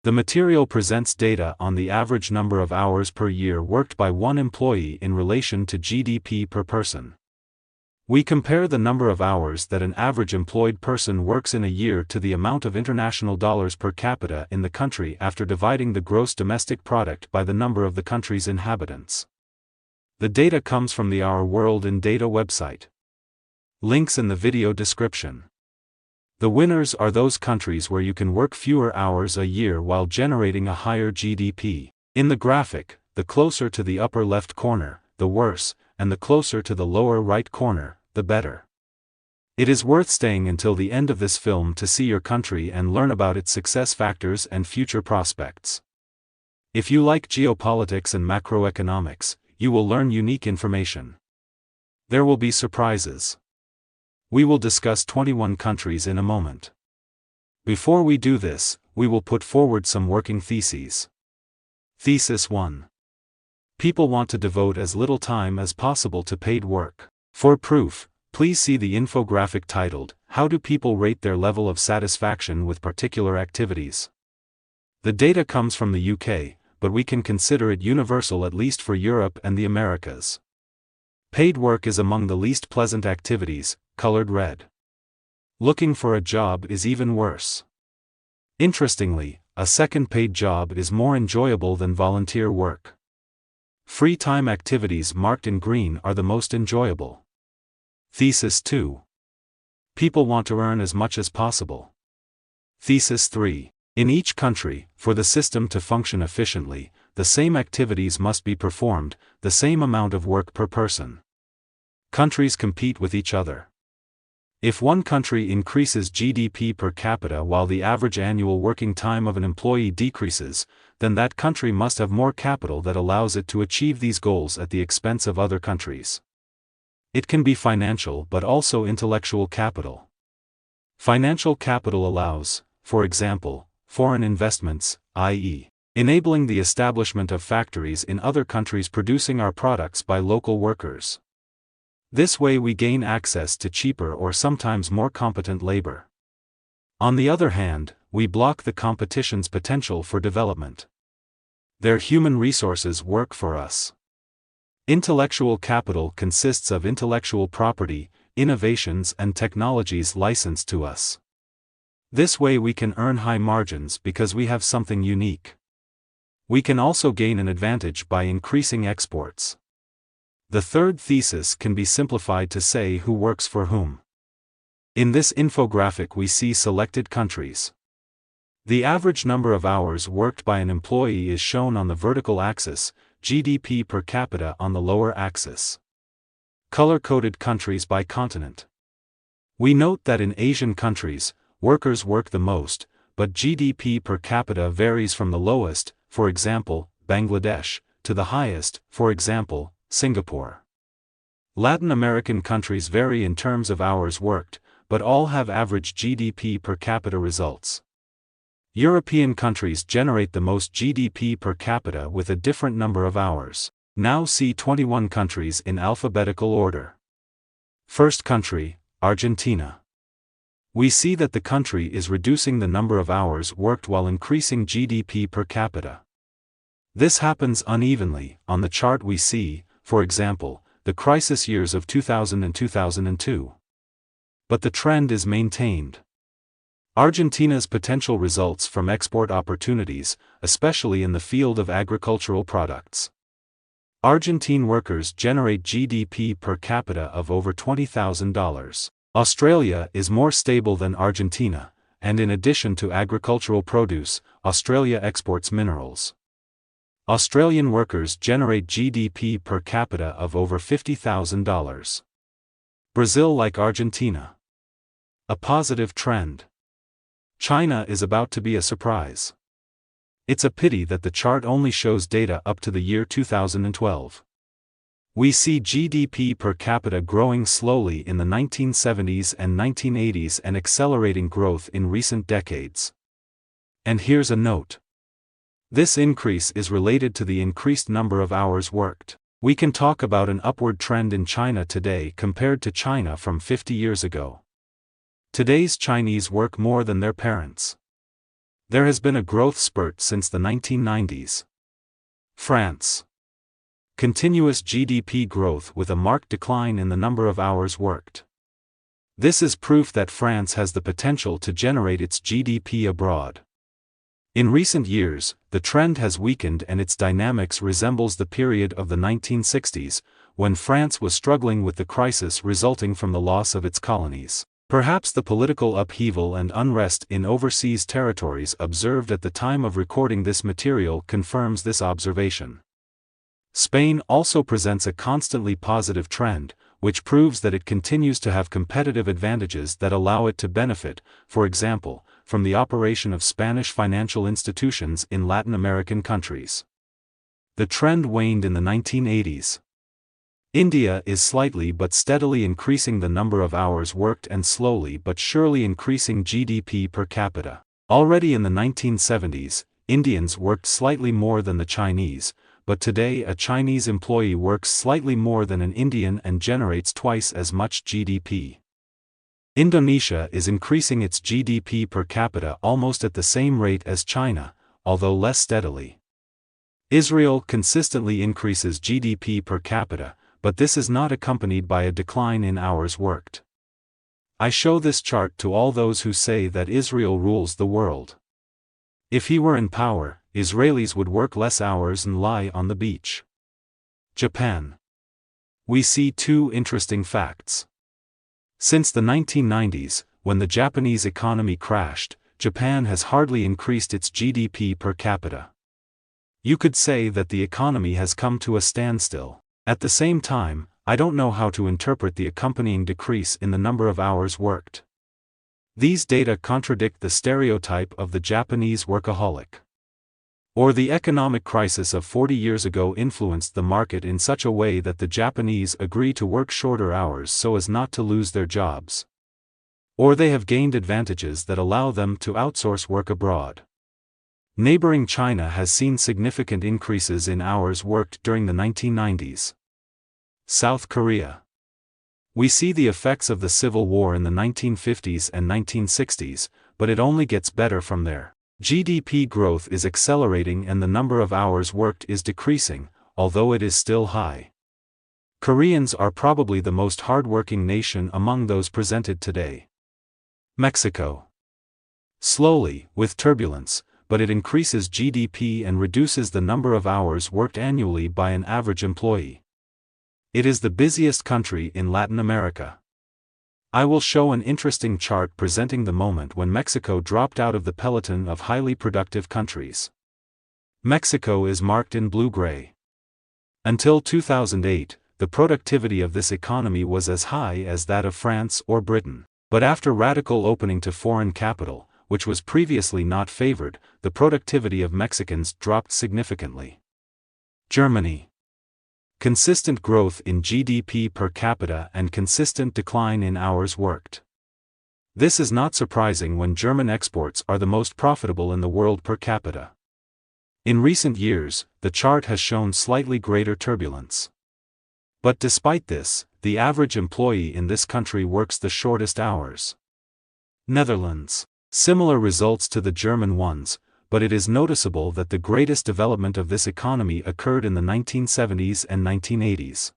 The material presents data on the average number of hours per year worked by one employee in relation to GDP per person. We compare the number of hours that an average employed person works in a year to the amount of international dollars per capita in the country after dividing the gross domestic product by the number of the country's inhabitants. The data comes from the Our World in Data website. Links in the video description. The winners are those countries where you can work fewer hours a year while generating a higher GDP. In the graphic, the closer to the upper left corner, the worse, and the closer to the lower right corner, the better. It is worth staying until the end of this film to see your country and learn about its success factors and future prospects. If you like geopolitics and macroeconomics, you will learn unique information. There will be surprises. We will discuss 21 countries in a moment. Before we do this, we will put forward some working theses. Thesis 1. People want to devote as little time as possible to paid work. For proof, please see the infographic titled, How do people rate their level of satisfaction with particular activities? The data comes from the UK, but we can consider it universal at least for Europe and the Americas. Paid work is among the least pleasant activities, colored red. Looking for a job is even worse. Interestingly, a second paid job is more enjoyable than volunteer work. Free time activities marked in green are the most enjoyable. Thesis 2. People want to earn as much as possible. Thesis 3. In each country, for the system to function efficiently, the same activities must be performed, the same amount of work per person. Countries compete with each other. If one country increases GDP per capita while the average annual working time of an employee decreases, then that country must have more capital that allows it to achieve these goals at the expense of other countries. It can be financial but also intellectual capital. Financial capital allows, for example, foreign investments, i.e., enabling the establishment of factories in other countries producing our products by local workers. This way we gain access to cheaper or sometimes more competent labor. On the other hand, we block the competition's potential for development. Their human resources work for us. Intellectual capital consists of intellectual property, innovations and technologies licensed to us. This way we can earn high margins because we have something unique. We can also gain an advantage by increasing exports. The third thesis can be simplified to say who works for whom. In this infographic we see selected countries. The average number of hours worked by an employee is shown on the vertical axis, GDP per capita on the lower axis. Color-coded countries by continent. We note that in Asian countries, workers work the most, but GDP per capita varies from the lowest, for example, Bangladesh, to the highest, for example, Singapore. Latin American countries vary in terms of hours worked, but all have average GDP per capita results. European countries generate the most GDP per capita with a different number of hours. Now see 21 countries in alphabetical order. First country, Argentina. We see that the country is reducing the number of hours worked while increasing GDP per capita. This happens unevenly. On the chart we see, for example, the crisis years of 2000 and 2002. But the trend is maintained. Argentina's potential results from export opportunities, especially in the field of agricultural products. Argentine workers generate GDP per capita of over $20,000. Australia is more stable than Argentina, and in addition to agricultural produce, Australia exports minerals. Australian workers generate GDP per capita of over $50,000. Brazil like Argentina. A positive trend. China is about to be a surprise. It's a pity that the chart only shows data up to the year 2012. We see GDP per capita growing slowly in the 1970s and 1980s and accelerating growth in recent decades. And here's a note. This increase is related to the increased number of hours worked. We can talk about an upward trend in China today compared to China from 50 years ago. Today's Chinese work more than their parents. There has been a growth spurt since the 1990s. France. Continuous GDP growth with a marked decline in the number of hours worked. This is proof that France has the potential to generate its GDP abroad. In recent years, the trend has weakened and its dynamics resembles the period of the 1960s, when France was struggling with the crisis resulting from the loss of its colonies. Perhaps the political upheaval and unrest in overseas territories observed at the time of recording this material confirms this observation. Spain also presents a constantly positive trend, which proves that it continues to have competitive advantages that allow it to benefit, for example, from the operation of Spanish financial institutions in Latin American countries. The trend waned in the 1980s. India is slightly but steadily increasing the number of hours worked and slowly but surely increasing GDP per capita. Already in the 1970s, Indians worked slightly more than the Chinese, but today a Chinese employee works slightly more than an Indian and generates twice as much GDP. Indonesia is increasing its GDP per capita almost at the same rate as China, although less steadily. Israel consistently increases GDP per capita, but this is not accompanied by a decline in hours worked. I show this chart to all those who say that Israel rules the world. If he were in power, Israelis would work less hours and lie on the beach. Japan. We see two interesting facts. Since the 1990s, when the Japanese economy crashed, Japan has hardly increased its GDP per capita. You could say that the economy has come to a standstill. At the same time, I don't know how to interpret the accompanying decrease in the number of hours worked. These data contradict the stereotype of the Japanese workaholic. Or the economic crisis of 40 years ago influenced the market in such a way that the Japanese agree to work shorter hours so as not to lose their jobs. Or they have gained advantages that allow them to outsource work abroad. Neighboring China has seen significant increases in hours worked during the 1990s. South Korea. We see the effects of the Civil War in the 1950s and 1960s, but it only gets better from there. GDP growth is accelerating and the number of hours worked is decreasing, although it is still high. Koreans are probably the most hardworking nation among those presented today. Mexico. Slowly, with turbulence, but it increases GDP and reduces the number of hours worked annually by an average employee. It is the busiest country in Latin America. I will show an interesting chart presenting the moment when Mexico dropped out of the peloton of highly productive countries. Mexico is marked in blue-gray. Until 2008, the productivity of this economy was as high as that of France or Britain. But after radical opening to foreign capital, which was previously not favored, the productivity of Mexicans dropped significantly. Germany. Consistent growth in GDP per capita and consistent decline in hours worked. This is not surprising when German exports are the most profitable in the world per capita. In recent years, the chart has shown slightly greater turbulence. But despite this, the average employee in this country works the shortest hours. Netherlands. Similar results to the German ones, but it is noticeable that the greatest development of this economy occurred in the 1970s and 1980s.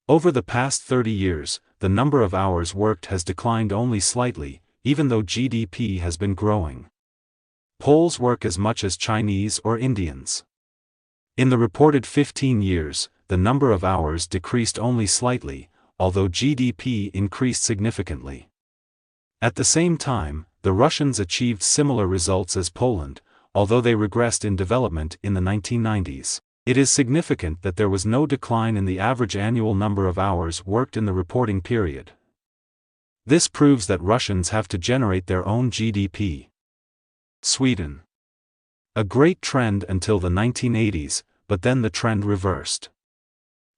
Over the past 30 years, the number of hours worked has declined only slightly, even though GDP has been growing. Poles work as much as Chinese or Indians. In the reported 15 years, the number of hours decreased only slightly, although GDP increased significantly. At the same time, the Russians achieved similar results as Poland, although they regressed in development in the 1990s. It is significant that there was no decline in the average annual number of hours worked in the reporting period. This proves that Russians have to generate their own GDP. Sweden. A great trend until the 1980s, but then the trend reversed.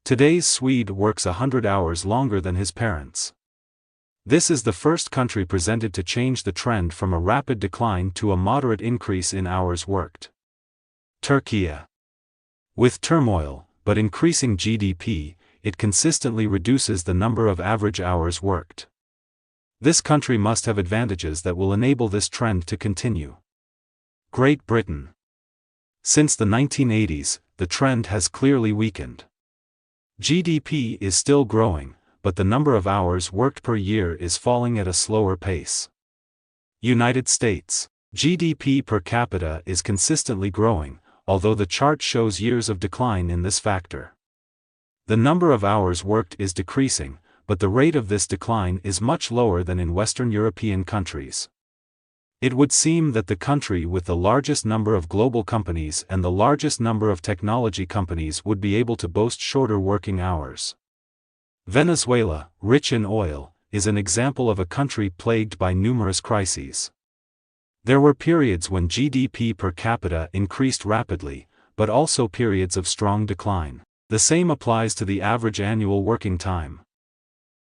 Today's Swede works 100 hours longer than his parents. This is the first country presented to change the trend from a rapid decline to a moderate increase in hours worked. Turkey. With turmoil, but increasing GDP, it consistently reduces the number of average hours worked. This country must have advantages that will enable this trend to continue. Great Britain. Since the 1980s, the trend has clearly weakened. GDP is still growing, but the number of hours worked per year is falling at a slower pace. United States. GDP per capita is consistently growing, although the chart shows years of decline in this factor. The number of hours worked is decreasing, but the rate of this decline is much lower than in Western European countries. It would seem that the country with the largest number of global companies and the largest number of technology companies would be able to boast shorter working hours. Venezuela, rich in oil, is an example of a country plagued by numerous crises. There were periods when GDP per capita increased rapidly, but also periods of strong decline. The same applies to the average annual working time.